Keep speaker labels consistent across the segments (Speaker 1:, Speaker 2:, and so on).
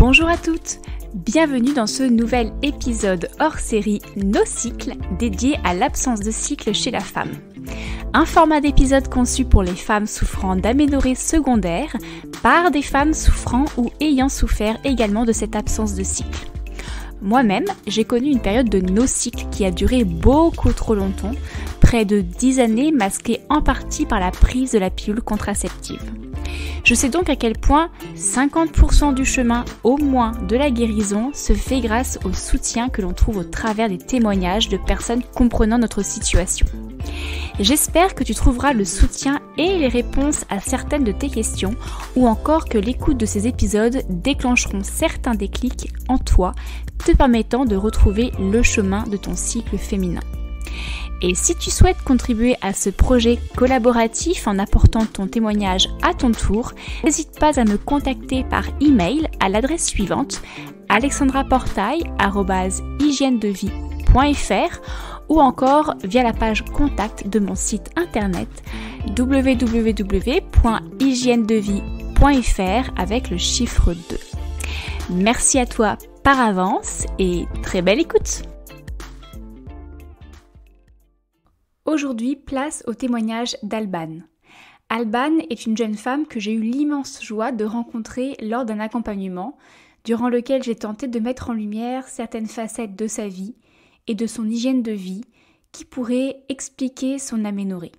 Speaker 1: Bonjour à toutes, bienvenue dans ce nouvel épisode hors série Nos cycles dédié à l'absence de cycle chez la femme. Un format d'épisode conçu pour les femmes souffrant d'aménorrhée secondaire par des femmes souffrant ou ayant souffert également de cette absence de cycle. Moi-même, j'ai connu une période de no-cycle qui a duré beaucoup trop longtemps, près de 10 années masquée en partie par la prise de la pilule contraceptive. Je sais donc à quel point 50% du chemin au moins de la guérison se fait grâce au soutien que l'on trouve au travers des témoignages de personnes comprenant notre situation. J'espère que tu trouveras le soutien et les réponses à certaines de tes questions ou encore que l'écoute de ces épisodes déclencheront certains déclics en toi, te permettant de retrouver le chemin de ton cycle féminin. Et si tu souhaites contribuer à ce projet collaboratif en apportant ton témoignage à ton tour, n'hésite pas à me contacter par email à l'adresse suivante alexandraportail@hygienedevie.fr ou encore via la page contact de mon site internet www.hygienedevie.fr avec le chiffre 2. Merci à toi par avance et très belle écoute! Aujourd'hui, place au témoignage d'Alban. Alban est une jeune femme que j'ai eu l'immense joie de rencontrer lors d'un accompagnement, durant lequel j'ai tenté de mettre en lumière certaines facettes de sa vie et de son hygiène de vie qui pourraient expliquer son aménorrhée.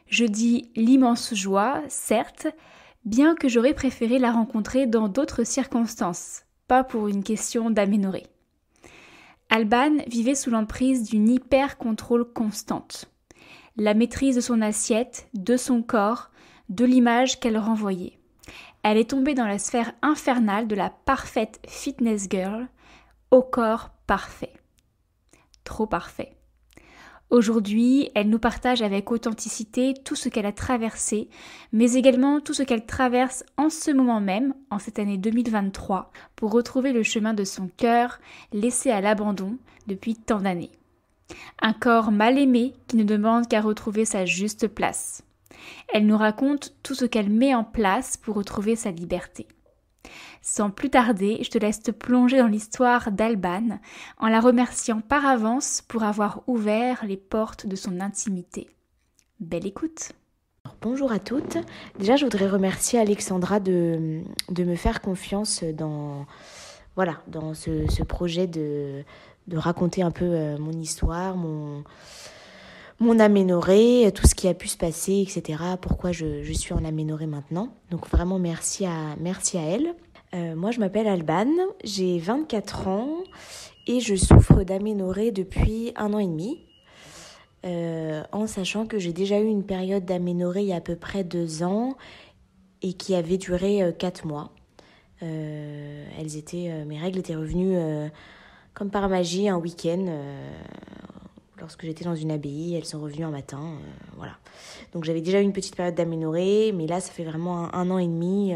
Speaker 1: Je dis l'immense joie, certes, bien que j'aurais préféré la rencontrer dans d'autres circonstances, pas pour une question d'aménorrhée. Alban vivait sous l'emprise d'une hyper-contrôle constante. La maîtrise de son assiette, de son corps, de l'image qu'elle renvoyait. Elle est tombée dans la sphère infernale de la parfaite fitness girl, au corps parfait. Trop parfait. Aujourd'hui, elle nous partage avec authenticité tout ce qu'elle a traversé, mais également tout ce qu'elle traverse en ce moment même, en cette année 2023, pour retrouver le chemin de son cœur, laissé à l'abandon depuis tant d'années. Un corps mal aimé qui ne demande qu'à retrouver sa juste place. Elle nous raconte tout ce qu'elle met en place pour retrouver sa liberté. Sans plus tarder, je te laisse te plonger dans l'histoire d'Alban en la remerciant par avance pour avoir ouvert les portes de son intimité. Belle écoute!
Speaker 2: Bonjour à toutes. Déjà, je voudrais remercier Alexandra de me faire confiance dans ce projet de raconter un peu mon histoire, mon aménorrhée, tout ce qui a pu se passer, etc. Pourquoi je suis en aménorrhée maintenant. Donc vraiment merci à elle. Moi, je m'appelle Alban, j'ai 24 ans et je souffre d'aménorrhée depuis 1 an et demi. En sachant que j'ai déjà eu une période d'aménorrhée il y a à peu près 2 ans et qui avait duré 4 mois. Mes règles étaient revenues comme par magie un week-end. Lorsque j'étais dans une abbaye, elles sont revenues un matin. Voilà. Donc j'avais déjà eu une petite période d'aménorrhée, mais là ça fait vraiment 1 an et demi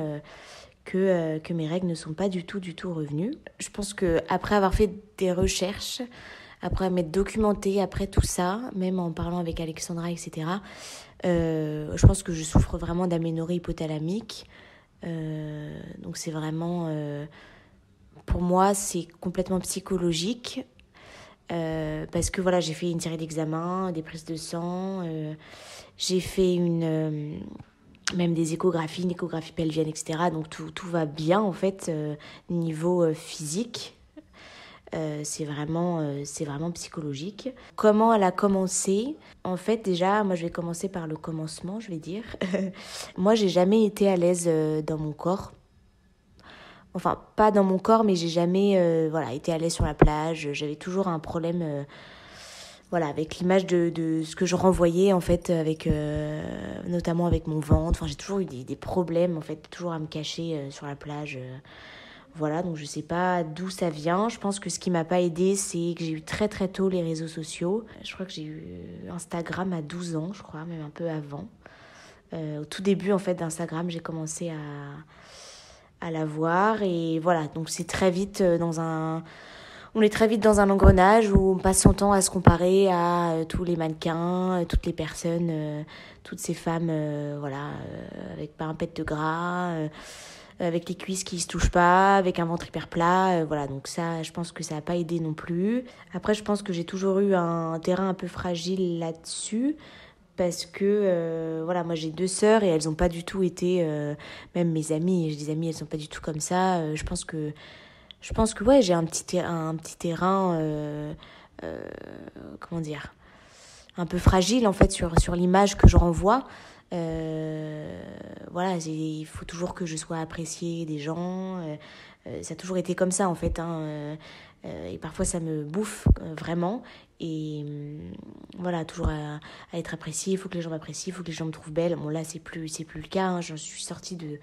Speaker 2: que mes règles ne sont pas du tout revenues. Je pense qu'après avoir fait des recherches, après m'être documentée, après tout ça, même en parlant avec Alexandra, etc., je pense que je souffre vraiment d'aménorrhée hypothalamique. Donc c'est vraiment... pour moi, c'est complètement psychologique. Parce que voilà, j'ai fait une série d'examens, des prises de sang, j'ai fait même des échographies, une échographie pelvienne, etc. Donc tout va bien en fait, niveau physique. C'est vraiment psychologique. Comment elle a commencé? En fait, déjà, moi je vais commencer par le commencement, je vais dire. Moi, j'ai jamais été à l'aise dans mon corps. Enfin, pas dans mon corps, mais j'ai jamais été à l'aise sur la plage. J'avais toujours un problème avec l'image de ce que je renvoyais, en fait, notamment avec mon ventre. Enfin, j'ai toujours eu des problèmes, en fait, toujours à me cacher sur la plage. Voilà, donc je sais pas d'où ça vient. Je pense que ce qui m'a pas aidée, c'est que j'ai eu très très tôt les réseaux sociaux. Je crois que j'ai eu Instagram à 12 ans, je crois, même un peu avant. Au tout début, en fait, d'Instagram, j'ai commencé à la voir. Et voilà, donc c'est très vite on est très vite dans un engrenage où on passe son temps à se comparer à tous les mannequins, toutes les personnes, toutes ces femmes, avec pas un pet de gras, avec les cuisses qui se touchent pas, avec un ventre hyper plat, voilà. Donc ça, je pense que ça n'a pas aidé non plus. Après, je pense que j'ai toujours eu un terrain un peu fragile là-dessus. Parce que, voilà, moi j'ai 2 sœurs et elles n'ont pas du tout été, même mes amies, j'ai des amies, elles sont pas du tout comme ça. Je pense que ouais, j'ai un petit terrain, comment dire, un peu fragile en fait sur l'image que je renvoie. Voilà, il faut toujours que je sois appréciée des gens. Ça a toujours été comme ça en fait, hein. Et parfois ça me bouffe vraiment. Et voilà, toujours à être appréciée, il faut que les gens m'apprécient, il faut que les gens me trouvent belle. Bon là c'est plus le cas, hein. Je suis sortie de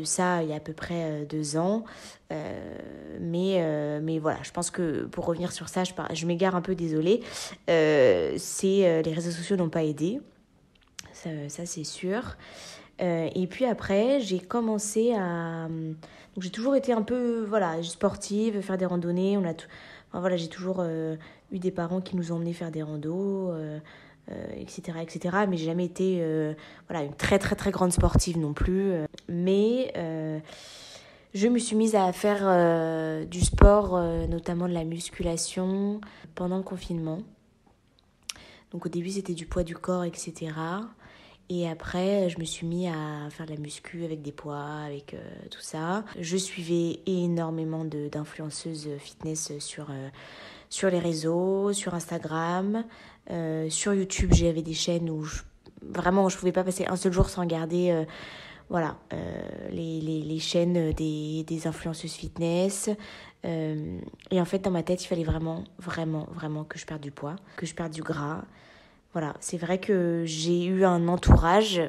Speaker 2: ça il y a à peu près 2 ans. Mais voilà, je pense que pour revenir sur ça, je m'égare un peu, désolée. Les réseaux sociaux n'ont pas aidé, ça c'est sûr. Et puis après, j'ai commencé à... Donc j'ai toujours été un peu sportive, faire des randonnées. J'ai toujours eu des parents qui nous emmenaient faire des randos, etc., etc. Mais j'ai jamais été une très très très grande sportive non plus. Mais je me suis mise à faire du sport, notamment de la musculation, pendant le confinement. Donc au début c'était du poids du corps, etc. Et après, je me suis mis à faire de la muscu avec des poids, avec tout ça. Je suivais énormément d'influenceuses fitness sur les réseaux, sur Instagram. Sur YouTube, j'avais des chaînes où je pouvais pas passer un seul jour sans regarder les chaînes des influenceuses fitness. Et en fait, dans ma tête, il fallait vraiment, vraiment, vraiment que je perde du poids, que je perde du gras. Voilà, c'est vrai que j'ai eu un entourage,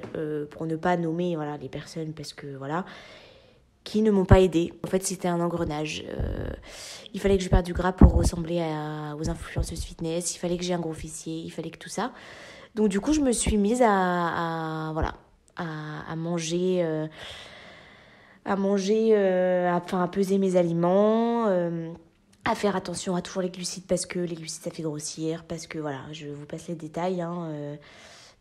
Speaker 2: pour ne pas nommer les personnes, parce que qui ne m'ont pas aidée. En fait, c'était un engrenage. Il fallait que je perde du gras pour ressembler aux influenceuses fitness. Il fallait que j'ai un gros fessier. Il fallait que tout ça. Donc du coup, je me suis mise à manger, à peser mes aliments. À faire attention à toujours les glucides, parce que les glucides ça fait grossir, parce que je vous passe les détails, hein,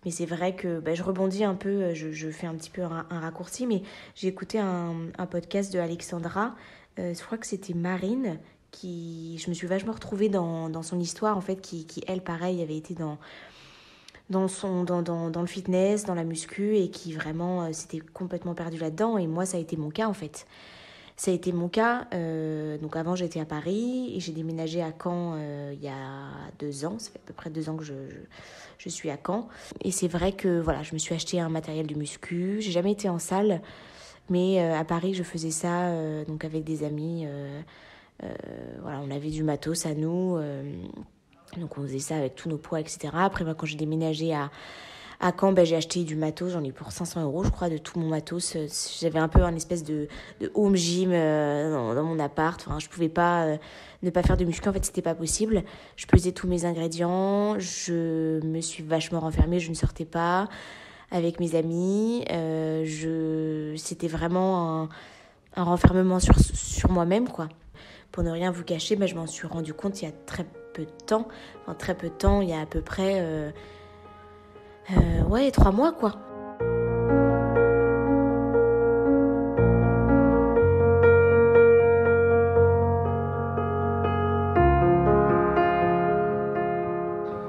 Speaker 2: mais c'est vrai que je rebondis un peu, je fais un petit peu un raccourci, mais j'ai écouté un podcast de Alexandra, je crois que c'était Marine, je me suis vachement retrouvée dans son histoire en fait, qui elle pareil avait été dans le fitness, dans la muscu, et qui vraiment s'était complètement perdue là-dedans. Et moi ça a été mon cas en fait. Ça a été mon cas. Donc avant, j'étais à Paris et j'ai déménagé à Caen il y a 2 ans. Ça fait à peu près 2 ans que je suis à Caen. Et c'est vrai que je me suis acheté un matériel de muscu. J'ai jamais été en salle, mais à Paris, je faisais ça donc avec des amis. On avait du matos à nous. Donc on faisait ça avec tous nos poids, etc. Après, moi, quand j'ai déménagé à Caen, j'ai acheté du matos, j'en ai eu pour 500 € je crois, de tout mon matos. J'avais un peu un espèce de home gym dans mon appart. Enfin, je pouvais pas ne pas faire de muscu, en fait c'était pas possible. Je pesais tous mes ingrédients, je me suis vachement renfermée, je ne sortais pas avec mes amis. C'était vraiment un renfermement sur moi-même, quoi. Pour ne rien vous cacher, je m'en suis rendu compte il y a très peu de temps. Enfin, très peu de temps, il y a à peu près... 3 mois, quoi.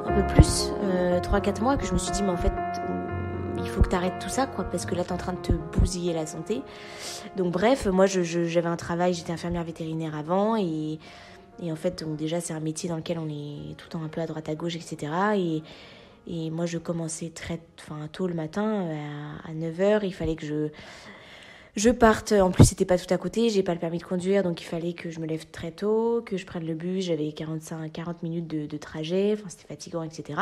Speaker 2: Un peu plus, 3-4 mois, que je me suis dit, mais en fait, il faut que tu arrêtes tout ça, quoi, parce que là, t'es en train de te bousiller la santé. Donc bref, moi, j'avais un travail, j'étais infirmière vétérinaire avant, et en fait, donc, déjà, c'est un métier dans lequel on est tout le temps un peu à droite à gauche, etc. Et moi, je commençais tôt le matin, à 9h. Il fallait que je parte. En plus, c'était pas tout à côté. J'ai pas le permis de conduire, donc il fallait que je me lève très tôt, que je prenne le bus. J'avais 40 minutes de trajet. Enfin, c'était fatigant, etc.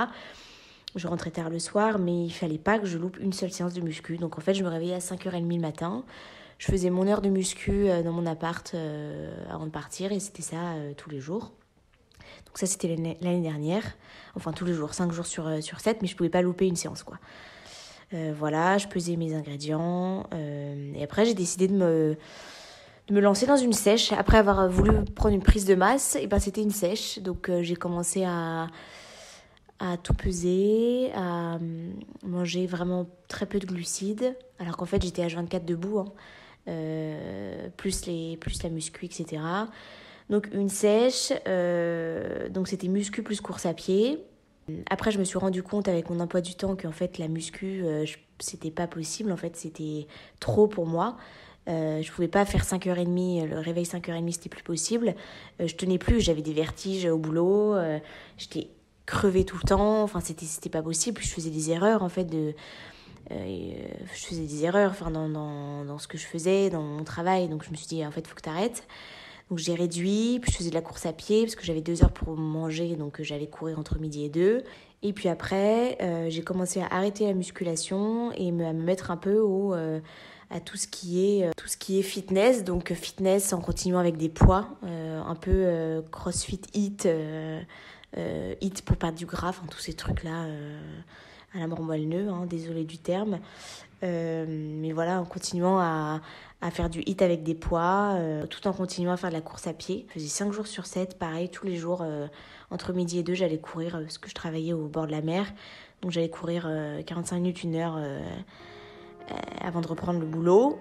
Speaker 2: Je rentrais tard le soir, mais il fallait pas que je loupe une seule séance de muscu. Donc, en fait, je me réveillais à 5h30 le matin. Je faisais mon heure de muscu dans mon appart avant de partir, et c'était ça tous les jours. Donc ça, c'était l'année dernière. Enfin, tous les jours, 5 jours sur 7, mais je pouvais pas louper une séance, quoi. Je pesais mes ingrédients. Et après, j'ai décidé de me lancer dans une sèche. Après avoir voulu prendre une prise de masse, et c'était une sèche. Donc, j'ai commencé à à tout peser, à manger vraiment très peu de glucides, alors qu'en fait j'étais H24 debout, hein, plus la muscu, etc. Donc une sèche, donc c'était muscu plus course à pied. Après je me suis rendu compte avec mon emploi du temps qu'en fait la muscu, c'était pas possible, en fait c'était trop pour moi. Je pouvais pas faire 5h30, le réveil 5h30 c'était plus possible. Je tenais plus, j'avais des vertiges au boulot, j'étais crevée tout le temps, enfin c'était pas possible. Puis je faisais des erreurs en fait je faisais des erreurs enfin, dans ce que je faisais, dans mon travail, donc je me suis dit en fait faut que t'arrêtes. Donc j'ai réduit, puis je faisais de la course à pied parce que j'avais 2 heures pour manger, donc j'allais courir entre midi et 2. Et puis après, j'ai commencé à arrêter la musculation et à me mettre un peu à tout ce qui est fitness. Donc fitness en continuant avec des poids, un peu crossfit hit, hit pour perdre du gras, enfin tous ces trucs-là à la mort moelle-neu, hein, désolé du terme. Mais voilà, en continuant à faire du hit avec des poids, tout en continuant à faire de la course à pied. Je faisais 5 jours sur 7, pareil, tous les jours, entre midi et 2, j'allais courir, parce que je travaillais au bord de la mer. Donc j'allais courir 45 minutes, 1 heure avant de reprendre le boulot.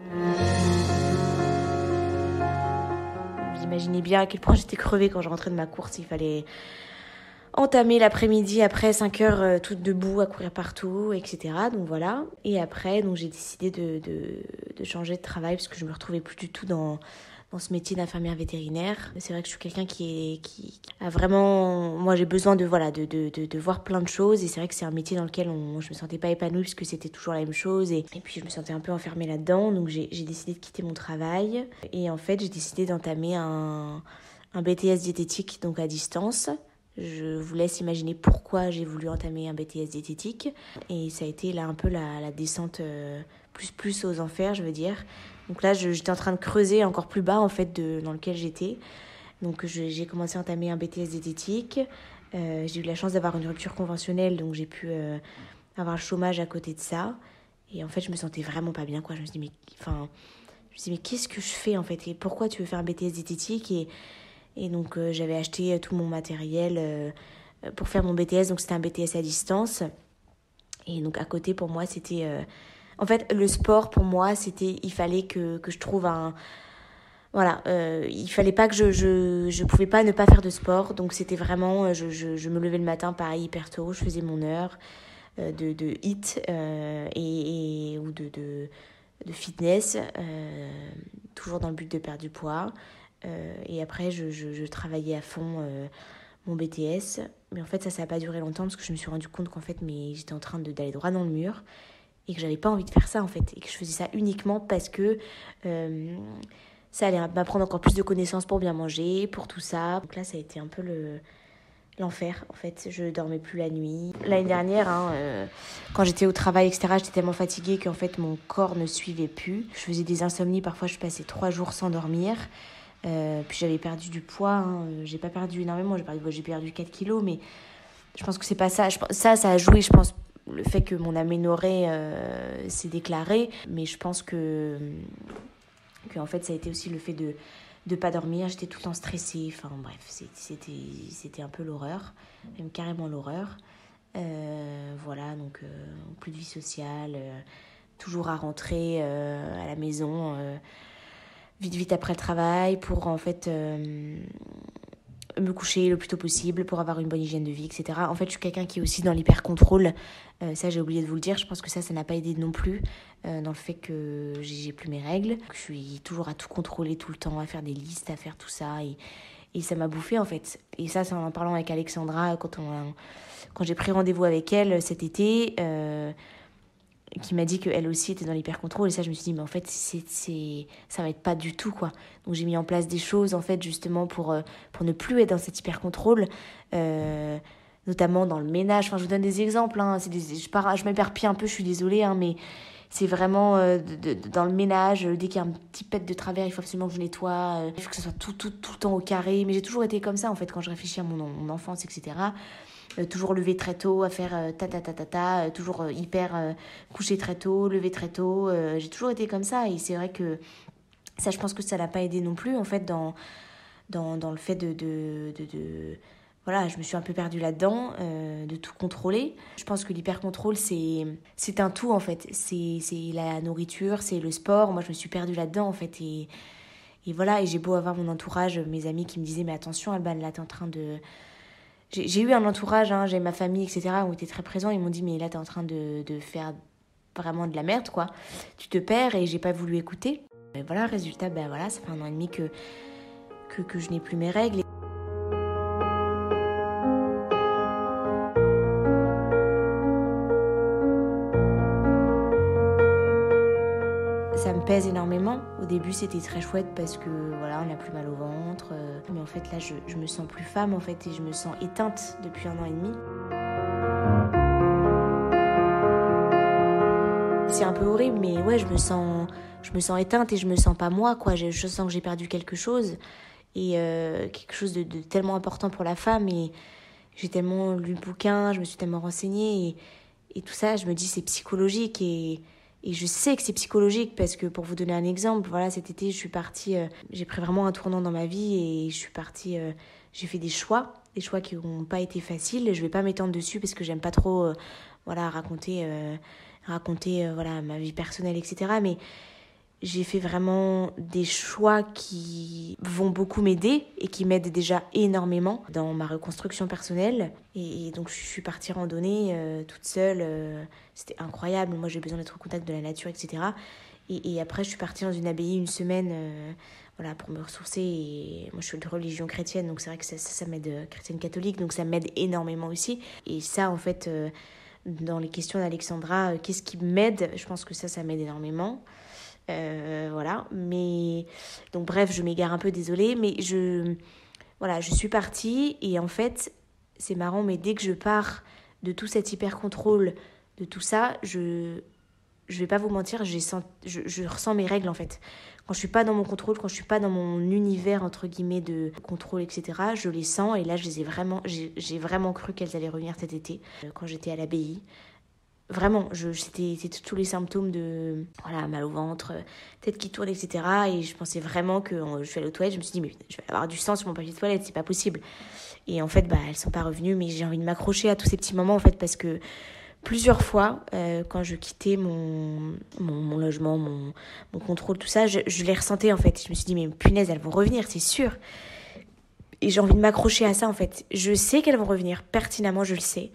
Speaker 2: Vous imaginez bien à quel point j'étais crevée quand je rentrais de ma course. Il fallait entamer l'après-midi après 5 heures toute debout à courir partout, etc. Donc voilà. Et après, donc j'ai décidé de changer de travail parce que je me retrouvais plus du tout dans ce métier d'infirmière vétérinaire. C'est vrai que je suis quelqu'un qui a vraiment... Moi, j'ai besoin de voir plein de choses. Et c'est vrai que c'est un métier dans lequel je me sentais pas épanouie parce que c'était toujours la même chose. Et puis, je me sentais un peu enfermée là-dedans. Donc, j'ai décidé de quitter mon travail. Et en fait, j'ai décidé d'entamer un BTS diététique, donc à distance. Je vous laisse imaginer pourquoi j'ai voulu entamer un BTS diététique. Et ça a été là un peu la descente plus aux enfers, je veux dire. Donc là, j'étais en train de creuser encore plus bas, en fait, dans lequel j'étais. Donc j'ai commencé à entamer un BTS diététique. J'ai eu la chance d'avoir une rupture conventionnelle, donc j'ai pu avoir le chômage à côté de ça. Et en fait, je me sentais vraiment pas bien, quoi. Je me suis dit, mais qu'est-ce que je fais, en fait? Et pourquoi tu veux faire un BTS diététique? Et donc, j'avais acheté tout mon matériel pour faire mon BTS. Donc, c'était un BTS à distance. Et donc, à côté, pour moi, c'était... En fait, le sport, pour moi, c'était... Il fallait que je trouve un... Voilà, il fallait pas que je pouvais pas ne pas faire de sport. Donc, c'était vraiment... Je me levais le matin, pareil, hyper tôt. Je faisais mon heure de hit ou de fitness. Toujours dans le but de perdre du poids. Et après, je travaillais à fond mon BTS. Mais en fait, ça n'a pas duré longtemps parce que je me suis rendu compte qu'en fait, j'étais en train d'aller droit dans le mur et que j'avais pas envie de faire ça, en fait. Et que je faisais ça uniquement parce que ça allait m'apprendre encore plus de connaissances pour bien manger, pour tout ça. Donc là, ça a été un peu l'enfer, en fait. Je dormais plus la nuit. L'année dernière, quand j'étais au travail, etc., j'étais tellement fatiguée qu'en fait, mon corps ne suivait plus. Je faisais des insomnies. Parfois, je passais 3 jours sans dormir. Puis j'avais perdu du poids, hein. J'ai pas perdu énormément, j'ai perdu 4 kilos, mais je pense que c'est pas ça. Ça a joué, je pense, le fait que mon aménorrhée s'est déclarée, mais je pense que en fait ça a été aussi le fait de pas dormir. J'étais tout le temps stressée, enfin bref, c'était un peu l'horreur, même carrément l'horreur. Voilà, donc plus de vie sociale, toujours à rentrer à la maison vite après le travail pour en fait me coucher le plus tôt possible pour avoir une bonne hygiène de vie, etc. En fait, je suis quelqu'un qui est aussi dans l'hyper-contrôle. Ça, j'ai oublié de vous le dire. Je pense que ça n'a pas aidé non plus dans le fait que j'ai plus mes règles. Je suis toujours à tout contrôler tout le temps, à faire des listes, à faire tout ça. Et ça m'a bouffé, en fait. Et ça, c'est en parlant avec Alexandra quand j'ai pris rendez-vous avec elle cet été, qui m'a dit qu'elle aussi était dans l'hyper-contrôle. Et ça, je me suis dit, mais en fait, ça m'aide pas du tout, quoi. Donc, j'ai mis en place des choses, en fait, justement, pour ne plus être dans cet hyper-contrôle, notamment dans le ménage. Enfin, je vous donne des exemples, hein. Je m'éparpille un peu, je suis désolée, hein, mais c'est vraiment dans le ménage. Dès qu'il y a un petit pet de travers, il faut absolument que je nettoie. Il faut que ce soit tout le temps au carré. Mais j'ai toujours été comme ça, en fait, quand je réfléchis à mon enfance, etc., toujours lever très tôt, à faire toujours hyper coucher très tôt, lever très tôt. J'ai toujours été comme ça et c'est vrai que ça, je pense que ça n'a pas aidé non plus en fait dans le fait voilà, je me suis un peu perdue là-dedans, de tout contrôler. Je pense que l'hyper-contrôle, c'est un tout, en fait. C'est la nourriture, c'est le sport. Moi, je me suis perdue là-dedans, en fait. Et voilà, et j'ai beau avoir mon entourage, mes amis qui me disaient « Mais attention, Alban, là, t'es en train de… » J'ai eu un entourage, j'ai ma famille, etc., ont été très présents. Ils m'ont dit « Mais là, t'es en train de faire vraiment de la merde, quoi. Tu te perds. » Et j'ai pas voulu écouter. Et voilà, résultat, ben voilà, ça fait 1 an et demi que je n'ai plus mes règles. Ça me pèse énormément. Au début, c'était très chouette parce que voilà, on a plus mal au ventre. Mais en fait, là, je me sens plus femme en fait et je me sens éteinte depuis 1 an et demi. C'est un peu horrible, mais ouais, je me sens éteinte et je me sens pas moi, quoi. Je sens que j'ai perdu quelque chose et quelque chose de tellement important pour la femme. Et j'ai tellement lu le bouquin, je me suis tellement renseignée et tout ça, je me dis c'est psychologique et je sais que c'est psychologique parce que pour vous donner un exemple, voilà, cet été je suis partie, j'ai pris vraiment un tournant dans ma vie et je suis partie, j'ai fait des choix qui n'ont pas été faciles. Je vais pas m'étendre dessus parce que j'aime pas trop, voilà, raconter voilà, ma vie personnelle, etc. Mais j'ai fait vraiment des choix qui vont beaucoup m'aider et qui m'aident déjà énormément dans ma reconstruction personnelle. Et donc je suis partie randonner toute seule. C'était incroyable. Moi j'ai besoin d'être au contact de la nature, etc. Et après je suis partie dans une abbaye 1 semaine voilà, pour me ressourcer. Et moi je suis de religion chrétienne, donc c'est vrai que ça m'aide, chrétienne catholique, donc ça m'aide énormément aussi. Et ça en fait, dans les questions d'Alexandra, qu'est-ce qui m'aide ? Je pense que ça m'aide énormément. Voilà, mais donc bref, je m'égare un peu, désolée, mais je suis partie et en fait c'est marrant, mais dès que je pars de tout cet hyper contrôle, de tout ça, je vais pas vous mentir, je ressens mes règles en fait. Quand je suis pas dans mon contrôle, quand je suis pas dans mon univers entre guillemets de contrôle, etc., je les sens et là j'ai vraiment cru qu'elles allaient revenir cet été quand j'étais à l'abbaye. Vraiment, c'était tous les symptômes de voilà, mal au ventre, tête qui tourne, etc. Et je pensais vraiment que je suis allée aux toilettes, je me suis dit, mais je vais avoir du sang sur mon papier de toilette, c'est pas possible. Et en fait, elles sont pas revenues, mais j'ai envie de m'accrocher à tous ces petits moments, en fait, parce que plusieurs fois, quand je quittais mon logement, mon contrôle, tout ça, je les ressentais, en fait. Je me suis dit, mais punaise, elles vont revenir, c'est sûr. Et j'ai envie de m'accrocher à ça, en fait. Je sais qu'elles vont revenir, pertinemment, je le sais.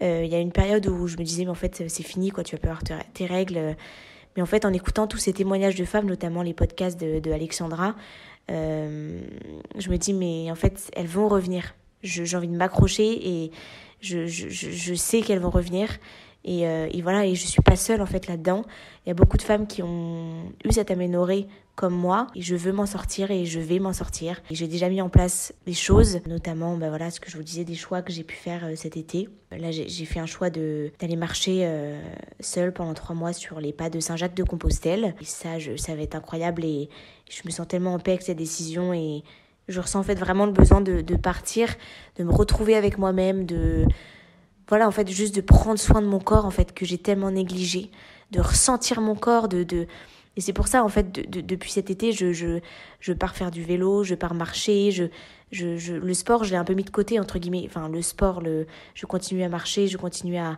Speaker 2: Il y a une période où je me disais mais en fait c'est fini, quoi, tu vas pas avoir tes règles, mais en fait en écoutant tous ces témoignages de femmes, notamment les podcasts de Alexandra, je me dis mais en fait elles vont revenir. J'ai envie de m'accrocher et je sais qu'elles vont revenir et voilà, et je suis pas seule en fait là-dedans. Il y a beaucoup de femmes qui ont eu cette aménorrhée comme moi et je veux m'en sortir et je vais m'en sortir. Et j'ai déjà mis en place des choses, notamment voilà, ce que je vous disais, des choix que j'ai pu faire cet été. Là j'ai fait un choix d'aller marcher seule pendant 3 mois sur les pas de Saint-Jacques-de-Compostelle. Et ça va être incroyable et je me sens tellement en paix avec cette décision et je ressens en fait vraiment le besoin de partir, de me retrouver avec moi-même, voilà, en fait, juste de prendre soin de mon corps, en fait, que j'ai tellement négligé, de ressentir mon corps, et c'est pour ça, en fait, depuis cet été, je pars faire du vélo, je pars marcher, le sport, je l'ai un peu mis de côté, entre guillemets. Enfin, le sport, je continue à marcher, je continue à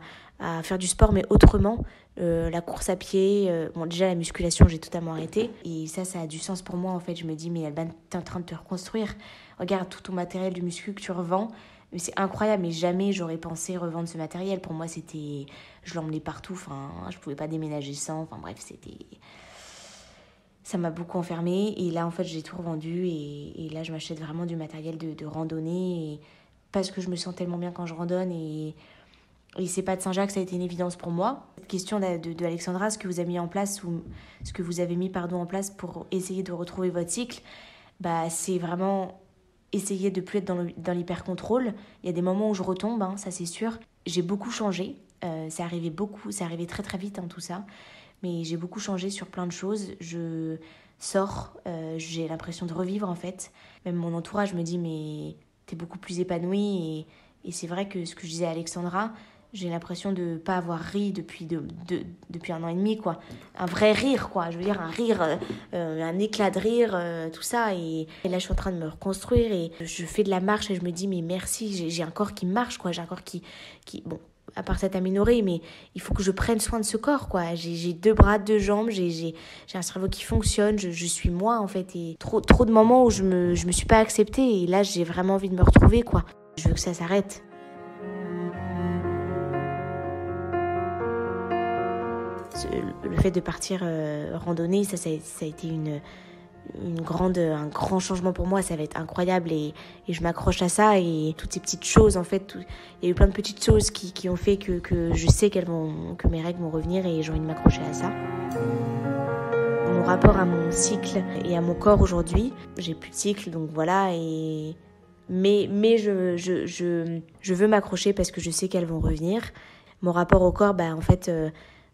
Speaker 2: faire du sport, mais autrement. La course à pied, bon, déjà, la musculation, j'ai totalement arrêté. Et ça a du sens pour moi, en fait. Je me dis, mais Alban, t'es en train de te reconstruire. Regarde tout ton matériel de muscu que tu revends. Mais c'est incroyable, mais jamais j'aurais pensé revendre ce matériel. Pour moi, je l'emmenais partout, enfin, je pouvais pas déménager sans, enfin bref, ça m'a beaucoup enfermée. Et là, en fait, j'ai tout revendu et là, je m'achète vraiment du matériel de randonnée parce que je me sens tellement bien quand je randonne et c'est pas de Saint-Jacques, ça a été une évidence pour moi. Cette question de Alexandra, ce que vous avez mis en place ou ce que vous avez mis en place pour essayer de retrouver votre cycle, c'est vraiment essayer de plus être dans l'hyper-contrôle. Il y a des moments où je retombe, ça c'est sûr. J'ai beaucoup changé, c'est arrivé très très vite tout ça, mais j'ai beaucoup changé sur plein de choses. Je sors, j'ai l'impression de revivre en fait. Même mon entourage me dit mais t'es beaucoup plus épanouie et c'est vrai que ce que je disais à Alexandra, j'ai l'impression de ne pas avoir ri depuis 1 an et demi, quoi. Un vrai rire, quoi. Je veux dire, un rire, un éclat de rire, tout ça. Et là, je suis en train de me reconstruire et je fais de la marche et je me dis, mais merci, j'ai un corps qui marche, quoi. J'ai un corps qui bon, à part cette aménorrhée, mais il faut que je prenne soin de ce corps, quoi. J'ai 2 bras, 2 jambes, j'ai un cerveau qui fonctionne, je suis moi, en fait. Et trop de moments où je me suis pas acceptée et là, j'ai vraiment envie de me retrouver, quoi. Je veux que ça s'arrête. Le fait de partir randonner, ça a été un grand changement pour moi. Ça va être incroyable et je m'accroche à ça. Et toutes ces petites choses, en fait, il y a eu plein de petites choses qui ont fait que je sais que mes règles vont revenir et j'ai envie de m'accrocher à ça. Mon rapport à mon cycle et à mon corps aujourd'hui, j'ai plus de cycle, donc voilà. Mais je veux m'accrocher parce que je sais qu'elles vont revenir. Mon rapport au corps, en fait...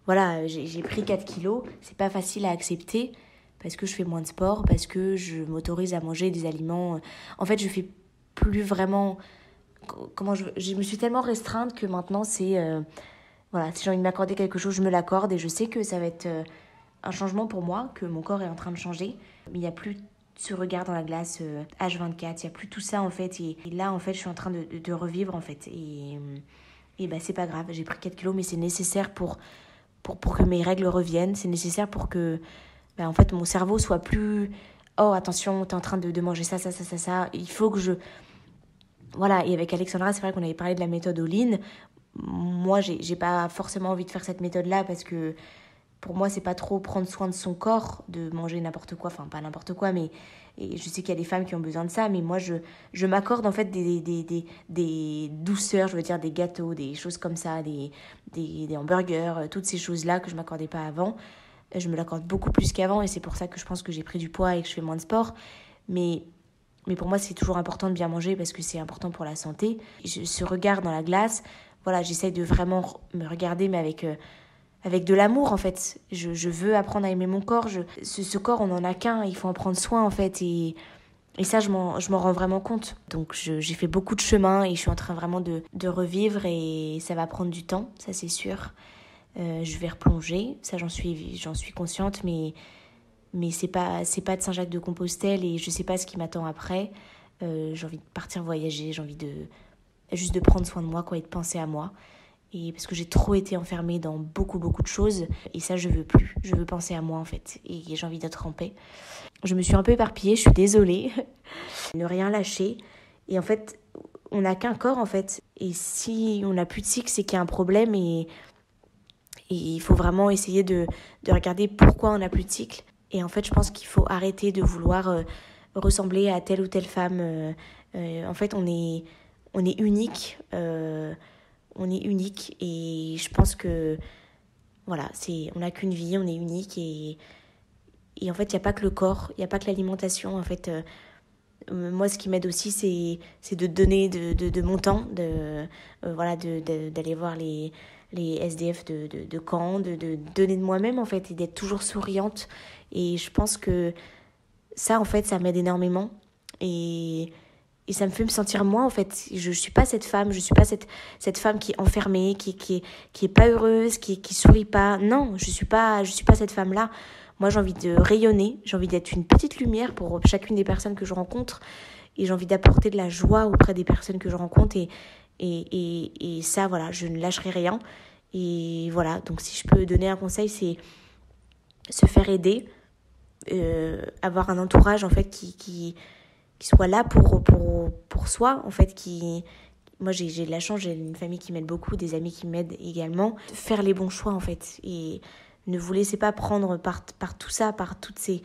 Speaker 2: Voilà, j'ai pris 4 kilos, c'est pas facile à accepter parce que je fais moins de sport, parce que je m'autorise à manger des aliments. En fait, je fais plus vraiment... Je me suis tellement restreinte que maintenant, c'est... voilà, si j'ai envie de m'accorder quelque chose, je me l'accorde et je sais que ça va être un changement pour moi, que mon corps est en train de changer. Mais il n'y a plus ce regard dans la glace H24, il n'y a plus tout ça en fait. Et là, en fait, je suis en train de revivre en fait. Et c'est pas grave, j'ai pris 4 kilos, mais c'est nécessaire pour que mes règles reviennent, c'est nécessaire pour que en fait, mon cerveau soit plus... Oh, attention, t'es en train de manger ça. Il faut que je... Voilà, et avec Alexandra, c'est vrai qu'on avait parlé de la méthode All-in. Moi, j'ai pas forcément envie de faire cette méthode-là parce que pour moi, c'est pas trop prendre soin de son corps, de manger n'importe quoi, enfin pas n'importe quoi, mais et je sais qu'il y a des femmes qui ont besoin de ça, mais moi, je m'accorde en fait des douceurs, je veux dire des gâteaux, des choses comme ça, des hamburgers, toutes ces choses-là que je m'accordais pas avant. Je me l'accorde beaucoup plus qu'avant et c'est pour ça que je pense que j'ai pris du poids et que je fais moins de sport. Mais pour moi, c'est toujours important de bien manger parce que c'est important pour la santé. Ce regard dans la glace, voilà, j'essaye de vraiment me regarder, mais avec de l'amour, en fait. Je veux apprendre à aimer mon corps. Ce corps, on n'en a qu'un, il faut en prendre soin, en fait. Et ça, je m'en rends vraiment compte. Donc, j'ai fait beaucoup de chemin et je suis en train vraiment de revivre et ça va prendre du temps, ça c'est sûr. Je vais replonger, ça j'en suis consciente, mais c'est pas de Saint-Jacques-de-Compostelle et je sais pas ce qui m'attend après. J'ai envie de partir voyager, j'ai envie juste de prendre soin de moi, quoi, et de penser à moi. Et parce que j'ai trop été enfermée dans beaucoup de choses et ça je veux plus. Je veux penser à moi en fait et j'ai envie d'être en paix. Je me suis un peu éparpillée, je suis désolée. Ne rien lâcher. Et en fait, on n'a qu'un corps en fait. Et si on n'a plus de cycle, c'est qu'il y a un problème et il faut vraiment essayer de regarder pourquoi on n'a plus de cycle. Et en fait, je pense qu'il faut arrêter de vouloir ressembler à telle ou telle femme. En fait, on est unique. On est unique et je pense que voilà, on n'a qu'une vie, on est unique et en fait, il n'y a pas que le corps, il n'y a pas que l'alimentation. En fait, moi, ce qui m'aide aussi, c'est de donner de mon temps, d'aller voir les SDF de Caen, de donner de moi-même, en fait, et d'être toujours souriante. Et je pense que ça, en fait, ça m'aide énormément. Et ça me fait me sentir moi, en fait. Je suis pas cette femme, cette femme qui est enfermée, qui est pas heureuse, qui sourit pas. Non, je suis pas cette femme-là. Moi, j'ai envie de rayonner, j'ai envie d'être une petite lumière pour chacune des personnes que je rencontre. Et j'ai envie d'apporter de la joie auprès des personnes que je rencontre. Et ça, voilà, je ne lâcherai rien. Et voilà, donc si je peux donner un conseil, c'est se faire aider, avoir un entourage, en fait, qui soit là pour soi, en fait, moi j'ai de la chance, j'ai une famille qui m'aide beaucoup, des amis qui m'aident également. Faire les bons choix, en fait, et ne vous laissez pas prendre par tout ça, par toutes ces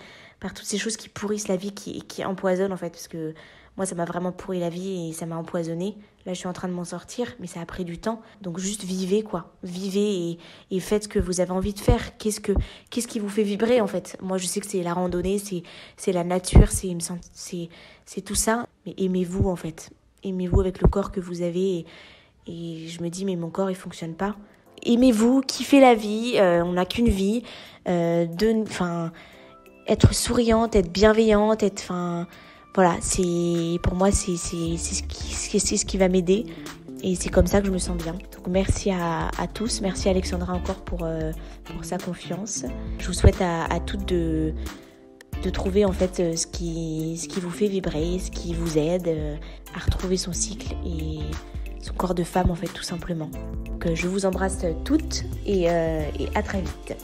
Speaker 2: choses qui pourrissent la vie, qui empoisonnent, en fait, parce que moi ça m'a vraiment pourri la vie et ça m'a empoisonnée. Là je suis en train de m'en sortir, mais ça a pris du temps. Donc juste vivez, quoi. Vivez et faites ce que vous avez envie de faire. Qu'est-ce qui vous fait vibrer, en fait? Moi je sais que c'est la randonnée, c'est la nature, c'est tout ça. Mais aimez-vous, en fait. Aimez-vous avec le corps que vous avez. Et je me dis, mais mon corps il fonctionne pas. Aimez-vous, kiffez la vie, on n'a qu'une vie. Être souriante, être bienveillante, voilà, pour moi c'est ce qui va m'aider. Et c'est comme ça que je me sens bien. Donc merci à tous, merci Alexandra encore pour sa confiance. Je vous souhaite à toutes de trouver en fait ce qui vous fait vibrer, ce qui vous aide à retrouver son cycle et son corps de femme en fait tout simplement. Donc je vous embrasse toutes et à très vite.